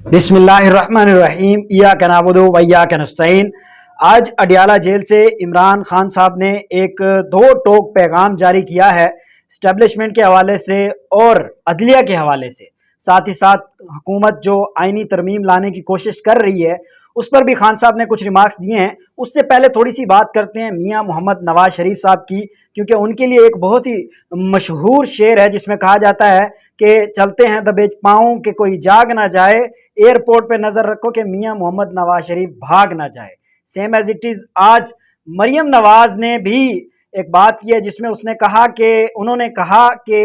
बिस्मिल्लाहिर्रहमानिर्रहीम इय्याक नअबुदु व इय्याक नस्तईन। आज अडियाला जेल से इमरान खान साहब ने एक दो टोक पैगाम जारी किया है स्टैब्लिशमेंट के हवाले से और अदलिया के हवाले से। साथ ही साथ हुकूमत जो आईनी तरमीम लाने की कोशिश कर रही है उस पर भी खान साहब ने कुछ रिमार्क्स दिए हैं। उससे पहले थोड़ी सी बात करते हैं मियां मोहम्मद नवाज शरीफ साहब की, क्योंकि उनके लिए एक बहुत ही मशहूर शेर है जिसमें कहा जाता है कि चलते हैं दबे पाँव कि कोई जाग ना जाए, एयरपोर्ट पे नजर रखो कि मियां मोहम्मद नवाज शरीफ भाग ना जाए। सेम एज इट इज आज मरियम नवाज ने भी एक बात की है जिसमें उन्होंने कहा कि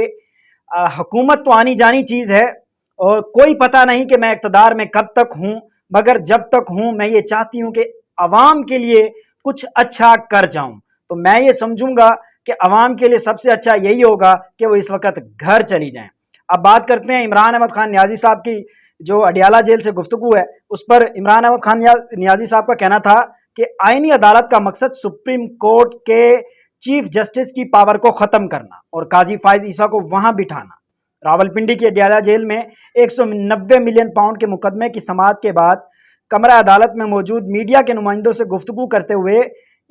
हुकूमत तो आनी जानी चीज है और कोई पता नहीं कि मैं इक़्तिदार में कब तक हूं, मगर जब तक हूं मैं ये चाहती हूं कि अवाम के लिए कुछ अच्छा कर जाऊं। तो मैं ये समझूंगा कि अवाम के लिए सबसे अच्छा यही होगा कि वो इस वक्त घर चली जाएं। अब बात करते हैं इमरान अहमद खान नियाजी साहब की, जो अडियाला जेल से गुफ्तगू है उस पर इमरान अहमद खान नियाजी साहब का कहना था कि आईनी अदालत का मकसद सुप्रीम कोर्ट के चीफ जस्टिस की पावर को खत्म करना और काजी फायज ईसा को वहां बिठाना। रावलपिंडी की अडियाला जेल में 190 मिलियन पाउंड के मुकदमे की समाअत के बाद कमरा अदालत में मौजूद मीडिया के नुमाइंदों से गुफ्तगू करते हुए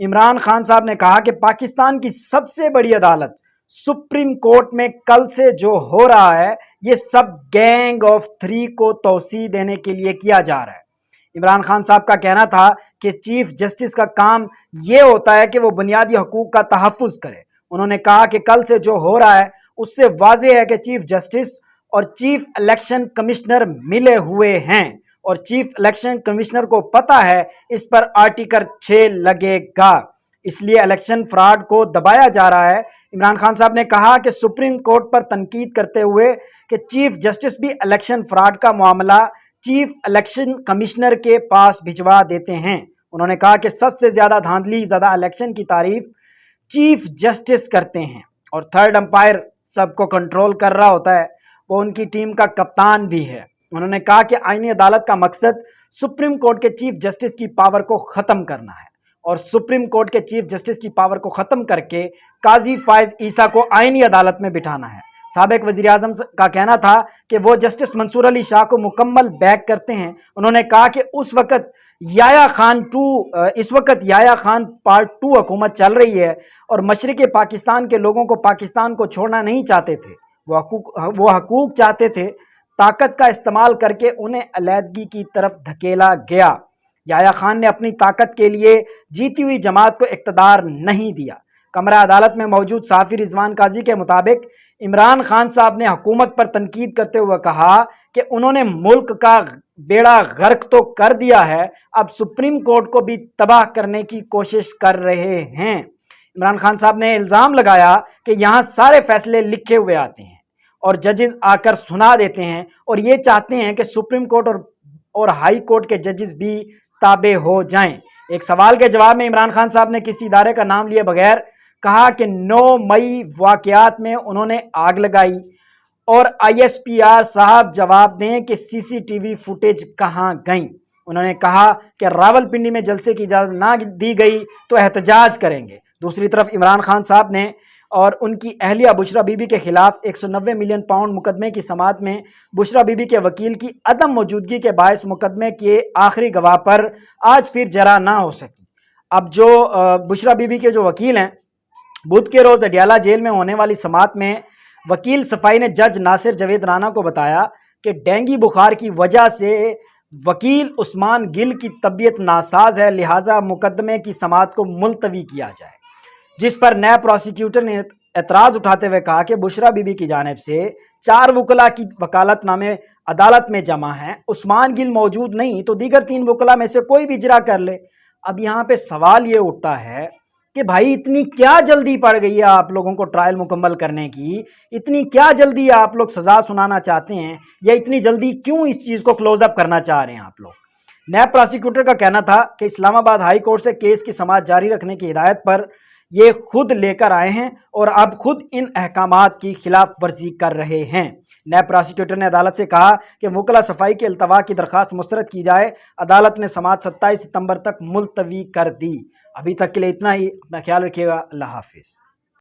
इमरान खान साहब ने कहा कि पाकिस्तान की सबसे बड़ी अदालत सुप्रीम कोर्ट में कल से जो हो रहा है ये सब गैंग ऑफ 3 को तौसी देने के लिए किया जा रहा है। इमरान खान साहब का कहना था कि चीफ जस्टिस का काम ये होता है कि वो बुनियादी हकूक का तहफ़्फ़ुज़ करे। उन्होंने कहा कि कल से जो हो रहा है उससे वाज़ेह है कि चीफ जस्टिस और चीफ इलेक्शन कमिश्नर मिले हुए हैं और चीफ इलेक्शन कमिश्नर को पता है इस पर आर्टिकल 6 लगेगा, इसलिए इलेक्शन फ्रॉड को दबाया जा रहा है। इमरान खान साहब ने कहा कि सुप्रीम कोर्ट पर तनकीद करते हुए कि चीफ जस्टिस भी इलेक्शन फ्रॉड का मामला चीफ इलेक्शन कमिश्नर के पास भिजवा देते हैं। उन्होंने कहा कि सबसे ज्यादा धांधली ज़्यादा इलेक्शन की तारीफ चीफ जस्टिस करते हैं और थर्ड अंपायर सबको कंट्रोल कर रहा होता है, वो उनकी टीम का कप्तान भी है। उन्होंने कहा कि आईनी अदालत का मकसद सुप्रीम कोर्ट के चीफ जस्टिस की पावर को ख़त्म करना है और सुप्रीम कोर्ट के चीफ जस्टिस की पावर को ख़त्म करके काजी फायज ईसा को आईनी अदालत में बिठाना है। साबिक वज़ीर आज़म का कहना था कि वो जस्टिस मंसूर अली शाह को मुकम्मल बैक करते हैं। उन्होंने कहा कि इस वक्त याया खान पार्ट 2 हुकूमत चल रही है और मशरिक़ पाकिस्तान के लोगों को पाकिस्तान को छोड़ना नहीं चाहते थे, वो हकूक चाहते थे। ताकत का इस्तेमाल करके उन्हें अलहदगी की तरफ धकेला गया। याया खान ने अपनी ताकत के लिए जीती हुई जमात को इक़्तिदार नहीं दिया। कमरा अदालत में मौजूद साफ़ी रिजवान काजी के मुताबिक इमरान खान साहब ने हुकूमत पर तनकीद करते हुए कहा कि उन्होंने मुल्क का बेड़ा गर्क तो कर दिया है, अब सुप्रीम कोर्ट को भी तबाह करने की कोशिश कर रहे हैं। इमरान खान साहब ने इल्ज़ाम लगाया कि यहाँ सारे फैसले लिखे हुए आते हैं और जजेस आकर सुना देते हैं और ये चाहते हैं कि सुप्रीम कोर्ट और हाई कोर्ट के जजेस भी ताबे हो जाएं। एक सवाल के जवाब में इमरान खान साहब ने किसी इदारे का नाम लिए बगैर कहा कि 9 मई वाक़यात में उन्होंने आग लगाई और ISPR साहब जवाब दें कि CCTV फुटेज कहां गई। उन्होंने कहा कि रावलपिंडी में जलसे की इजाज़त ना दी गई तो एहतजाज करेंगे। दूसरी तरफ इमरान खान साहब ने और उनकी अहलिया बुशरा बीबी के खिलाफ 190 मिलियन पाउंड मुकदमे की समाअत में बुशरा बीबी के वकील की अदम मौजूदगी के बायस मुकदमे के आखिरी गवाह पर आज फिर जरा ना हो सकी। अब जो बुशरा बीबी के जो वकील हैं, बुध के रोज़ अडियाला जेल में होने वाली समाअत में वकील सफाई ने जज नासिर जवेद राना को बताया कि डेंगू बुखार की वजह से वकील उस्मान गिल की तबीयत नासाज है, लिहाजा मुकदमे की समाअत को मुलतवी किया जाए। जिस पर नैब प्रोसिक्यूटर ने एतराज़ उठाते हुए कहा कि बुशरा बीबी की जानिब से 4 वकला की वकालतनामे अदालत में जमा हैं, उस्मान गिल मौजूद नहीं तो दीगर 3 वकला में से कोई भी इजरा कर ले। अब यहाँ पे सवाल ये उठता है कि भाई इतनी क्या जल्दी पड़ गई है आप लोगों को ट्रायल मुकम्मल करने की, इतनी क्या जल्दी आप लोग सज़ा सुनाना चाहते हैं या इतनी जल्दी क्यों इस चीज़ को क्लोज अप करना चाह रहे हैं आप लोग। नैब प्रोसिक्यूटर का कहना था कि इस्लामाबाद हाई कोर्ट से केस की समाअत जारी रखने की हिदायत पर ये खुद लेकर आए हैं और अब खुद इन अहकामात की खिलाफ वर्जी कर रहे हैं। नैब प्रोसिक्यूटर ने अदालत से कहा कि वकला सफाई के इल्तवा की दरख्वास्त मुस्तरद की जाए। अदालत ने समाअत 27 सितंबर तक मुलतवी कर दी। अभी तक के लिए इतना ही। अपना ख्याल रखिएगा। अल्लाह हाफिज़।